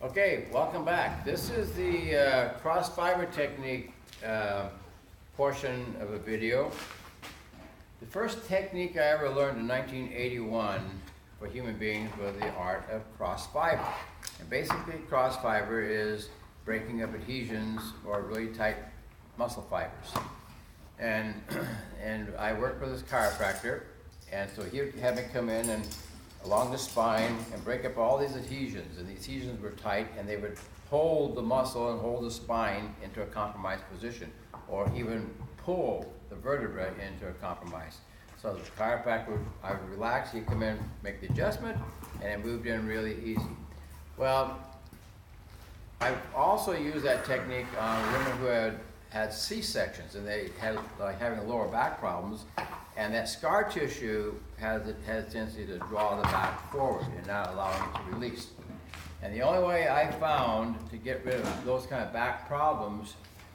Okay, welcome back. This is the cross fiber technique portion of a video. The first technique I ever learned in 1981 for human beings was the art of cross fiber. And basically cross fiber is breaking up adhesions or really tight muscle fibers. And I worked with this chiropractor, and so he would have me come in and along the spine and break up all these adhesions, and these adhesions were tight, and they would hold the muscle and hold the spine into a compromised position, or even pull the vertebra into a compromise. So the chiropractor I would relax, he'd come in, make the adjustment, and it moved in really easy. Well, I also used that technique on women who had C-sections, and they had having lower back problems, and that scar tissue has a tendency to draw the back forward and not allowing it to release. And the only way I found to get rid of those kind of back problems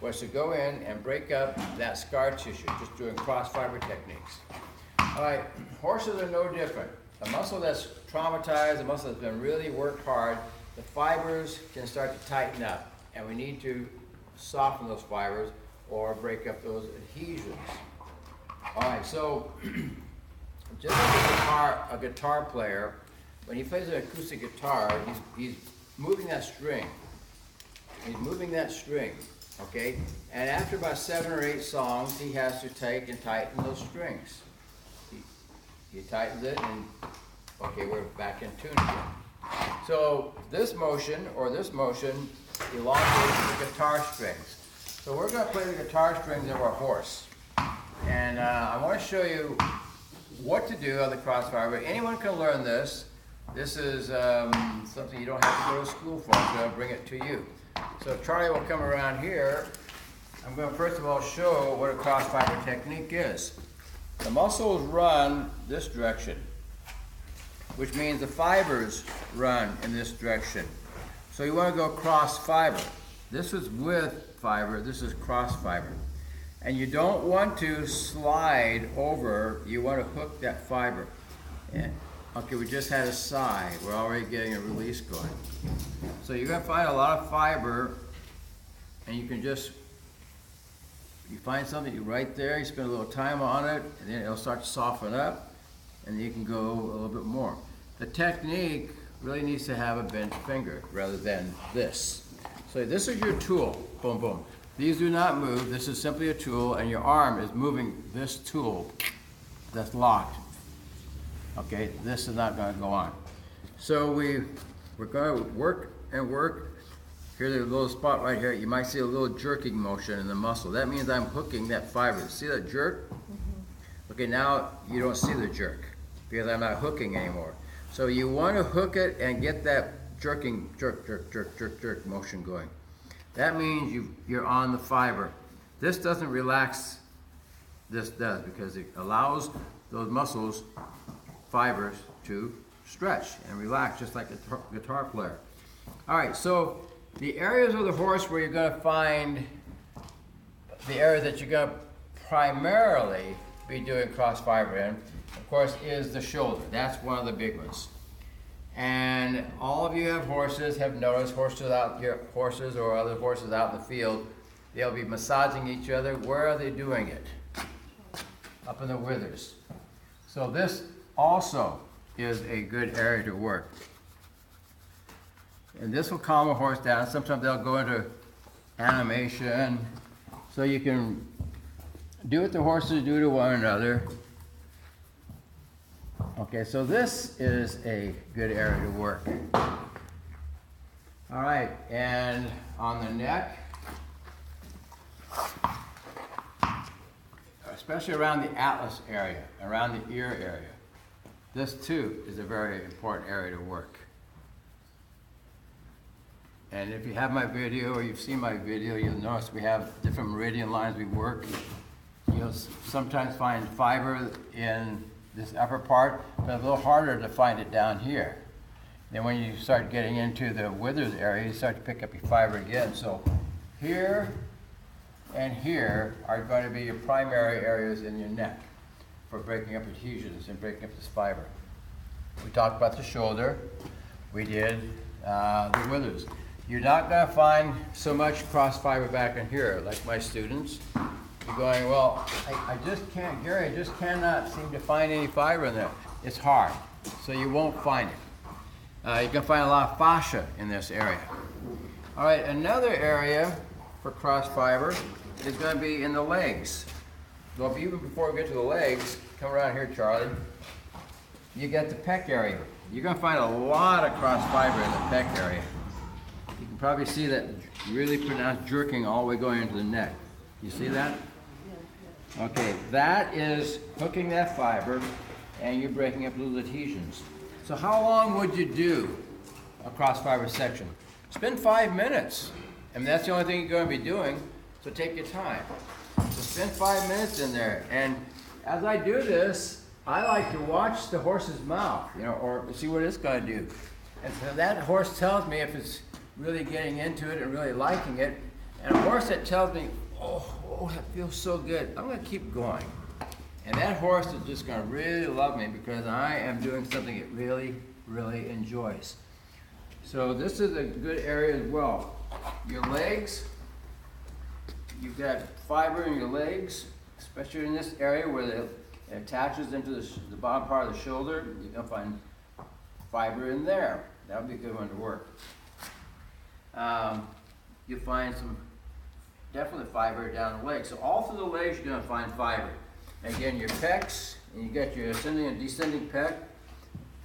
was to go in and break up that scar tissue, just doing cross fiber techniques. All right, horses are no different. A muscle that's traumatized, a muscle that's been really worked hard, the fibers can start to tighten up, and we need to soften those fibers or break up those adhesions. All right, so just like a guitar player, when he plays an acoustic guitar, he's moving that string. He's moving that string, okay? And after about 7 or 8 songs, he has to take and tighten those strings. He tightens it, and okay, we're back in tune again. So this motion elongates the guitar strings. So we're going to play the guitar strings of our horse. And I want to show you what to do on the cross fiber. Anyone can learn this. This is something you don't have to go to school for, so I'll bring it to you. So Charlie will come around here. I'm going to first of all show what a cross fiber technique is. The muscles run this direction, which means the fibers run in this direction. So you want to go cross fiber. This is with fiber, this is cross fiber. And you don't want to slide over, you want to hook that fiber. And, okay, we just had a sigh, we're already getting a release going. So you're going to find a lot of fiber, and you can just, you find something right there, you spend a little time on it, and then it'll start to soften up, and you can go a little bit more. The technique really needs to have a bent finger rather than this. So this is your tool, boom, boom. These do not move, this is simply a tool, and your arm is moving this tool that's locked. Okay, this is not going to go on. So we're going to work and work. Here's a little spot right here. You might see a little jerking motion in the muscle. That means I'm hooking that fiber. See that jerk? Mm-hmm. Okay, now you don't see the jerk because I'm not hooking anymore. So you want to hook it and get that jerking, jerk motion going. That means you're on the fiber. This doesn't relax, this does, because it allows those muscles, fibers, to stretch and relax just like a guitar player. All right, so the areas of the horse where you're going to find the area that you're going to primarily be doing cross fiber in, of course, is the shoulder. That's one of the big ones. And all of you have horses, have noticed horses or other horses out in the field, they'll be massaging each other. Where are they doing it? Up in the withers. So this also is a good area to work. And this will calm a horse down. Sometimes they'll go into animation. So you can do what the horses do to one another. Okay, so this is a good area to work. All right, and on the neck, especially around the atlas area, around the ear area, this too is a very important area to work. And if you have my video or you've seen my video, you'll notice we have different meridian lines we work. You'll sometimes find fiber in this upper part, but a little harder to find it down here. Then when you start getting into the withers area, you start to pick up your fiber again. So here and here are going to be your primary areas in your neck for breaking up adhesions and breaking up this fiber. We talked about the shoulder. We did the withers. You're not going to find so much cross fiber back in here, like my students. You're going, well, I just can't, Gary, I just cannot seem to find any fiber in there. It's hard, so you won't find it. You can find a lot of fascia in this area. All right, another area for cross fiber is going to be in the legs. Well, even before we get to the legs, come around here, Charlie. You get the pec area. You're going to find a lot of cross fiber in the pec area. You can probably see that really pronounced jerking all the way going into the neck. You see that? Okay, that is hooking that fiber, and you're breaking up little adhesions. So how long would you do a cross fiber section? Spend 5 minutes. I mean, that's the only thing you're going to be doing, so take your time. So spend 5 minutes in there, and as I do this, I like to watch the horse's mouth, you know, or see what it's going to do. And so that horse tells me if it's really getting into it and really liking it. And a horse that tells me, oh, that feels so good, I'm going to keep going. And that horse is just going to really love me because I am doing something it really, really enjoys. So this is a good area as well. Your legs, you've got fiber in your legs, especially in this area where it attaches into the bottom part of the shoulder. You're going to find fiber in there. That would be a good one to work. You'll find some definitely fiber down the legs. So all through the legs you're going to find fiber. Again, your pecs, and you got your ascending and descending pec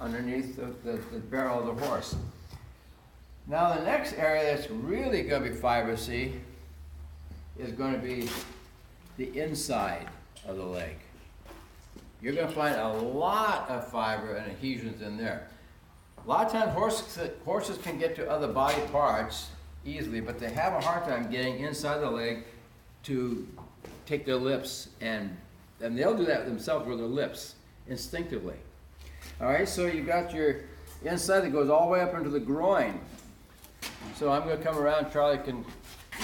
underneath the barrel of the horse. Now the next area that's really going to be fibrous-y is going to be the inside of the leg. You're going to find a lot of fiber and adhesions in there. A lot of times horses can get to other body parts easily, but they have a hard time getting inside the leg to take their lips, and they'll do that themselves with their lips, instinctively. All right, so you've got your inside that goes all the way up into the groin. So I'm going to come around, Charlie can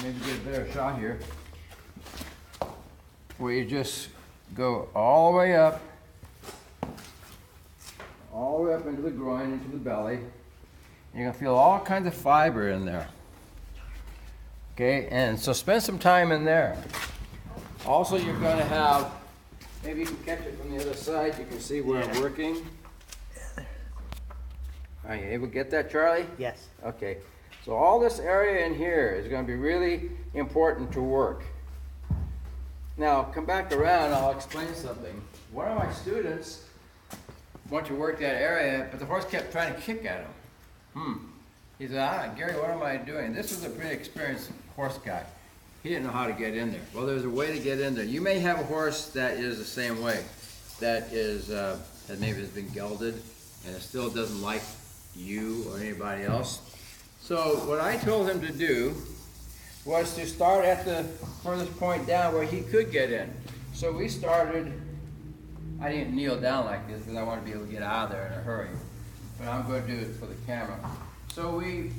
maybe get a better shot here, where you just go all the way up into the groin, into the belly. You're going to feel all kinds of fiber in there. Okay, and so spend some time in there. Also, you're going to have, maybe you can catch it from the other side, you can see where I'm working. Are you able to get that, Charlie? Yes. Okay, so all this area in here is going to be really important to work. Now, come back around, I'll explain something. One of my students wanted to work that area, but the horse kept trying to kick at him. He said, Gary, what am I doing? This was a pretty experienced horse guy. He didn't know how to get in there. Well, there's a way to get in there. You may have a horse that is the same way, that maybe has been gelded, and it still doesn't like you or anybody else. So what I told him to do was to start at the furthest point down where he could get in. So we started, I didn't kneel down like this because I wanted to be able to get out of there in a hurry, but I'm going to do it for the camera. So we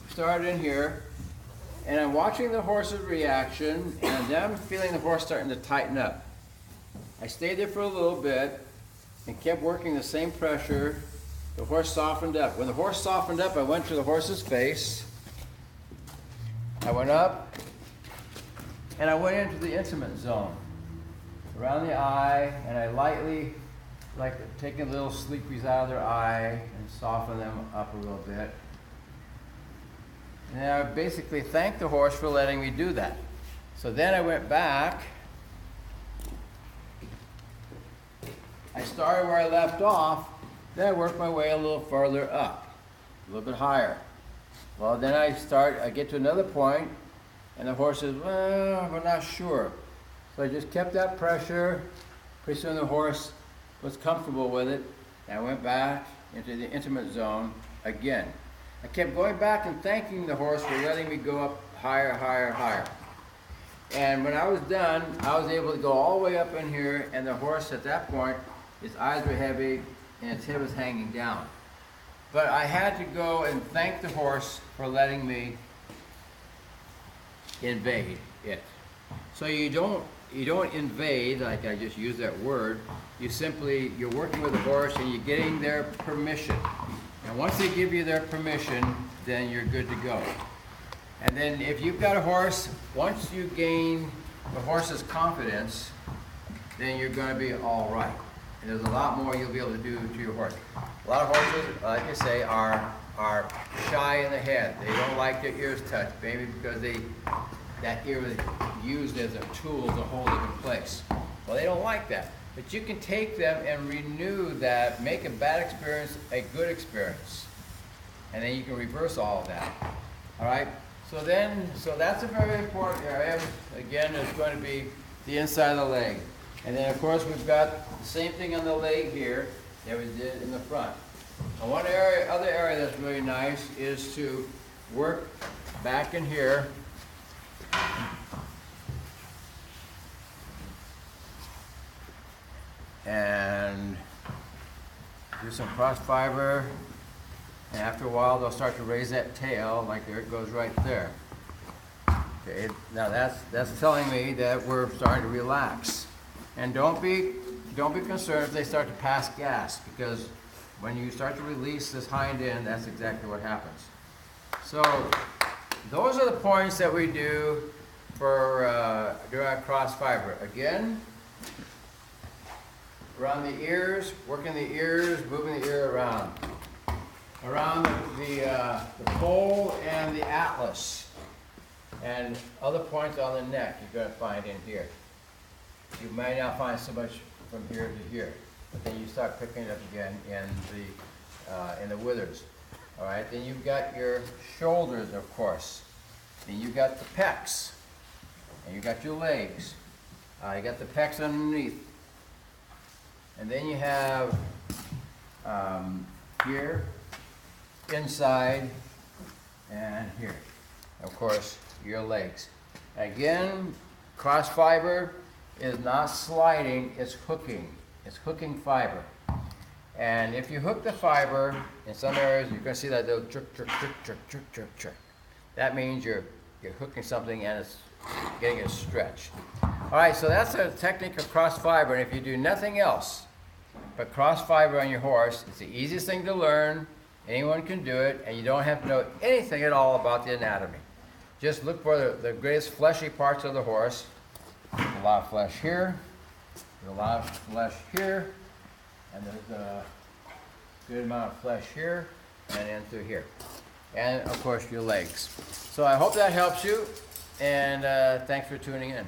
started in here, and I'm watching the horse's reaction, and then I'm feeling the horse starting to tighten up. I stayed there for a little bit and kept working the same pressure. The horse softened up. When the horse softened up, I went to the horse's face. I went up, and I went into the intimate zone, around the eye, and I lightly, like taking little sleepies out of their eye and soften them up a little bit. And I basically thanked the horse for letting me do that. So then I went back. I started where I left off, then I worked my way a little further up, a little bit higher. Well, then I get to another point, and the horse says, well, we're not sure. So I just kept that pressure. Pretty soon the horse was comfortable with it, and I went back into the intimate zone again. I kept going back and thanking the horse for letting me go up higher, higher, higher. And when I was done, I was able to go all the way up in here, and the horse at that point, his eyes were heavy, and its head was hanging down. But I had to go and thank the horse for letting me invade it. So you don't invade, like I just used that word. You're working with the horse and you're getting their permission. And once they give you their permission, then you're good to go. And then if you've got a horse, once you gain the horse's confidence, then you're going to be all right. And there's a lot more you'll be able to do to your horse. A lot of horses, like I say, are shy in the head. They don't like their ears touched, maybe because that ear is used as a tool to hold it in place. Well, they don't like that. But you can take them and renew that, make a bad experience a good experience. And then you can reverse all of that. All right? So that's a very important area. Again, it's going to be the inside of the leg. And then, of course, we've got the same thing on the leg here that we did in the front. And other area that's really nice is to work back in here. And do some cross fiber, and after a while they'll start to raise that tail, like there it goes right there. Okay, now that's telling me that we're starting to relax. And don't be concerned if they start to pass gas, because when you start to release this hind end, that's exactly what happens. So those are the points that we do for doing our cross fiber. Again, around the ears, working the ears, moving the ear around. Around the pole and the atlas. And other points on the neck you're going to find in here. You may not find so much from here to here, but then you start picking it up again in the withers. All right, then you've got your shoulders, of course. Then you've got the pecs, and you got your legs. You got the pecs underneath. And then you have here, inside, and here. Of course, your legs. Again, cross fiber is not sliding, it's hooking. It's hooking fiber. And if you hook the fiber, in some areas you're going to see that little jerk, jerk, jerk, jerk, jerk, jerk, jerk. That means you're hooking something and it's getting it stretched. All right, so that's a technique of cross fiber. And if you do nothing else but cross fiber on your horse, it's the easiest thing to learn. Anyone can do it, and you don't have to know anything at all about the anatomy. Just look for the greatest fleshy parts of the horse. There's a lot of flesh here, there's a lot of flesh here, and there's a good amount of flesh here, and in through here. And of course your legs. So I hope that helps you, and thanks for tuning in.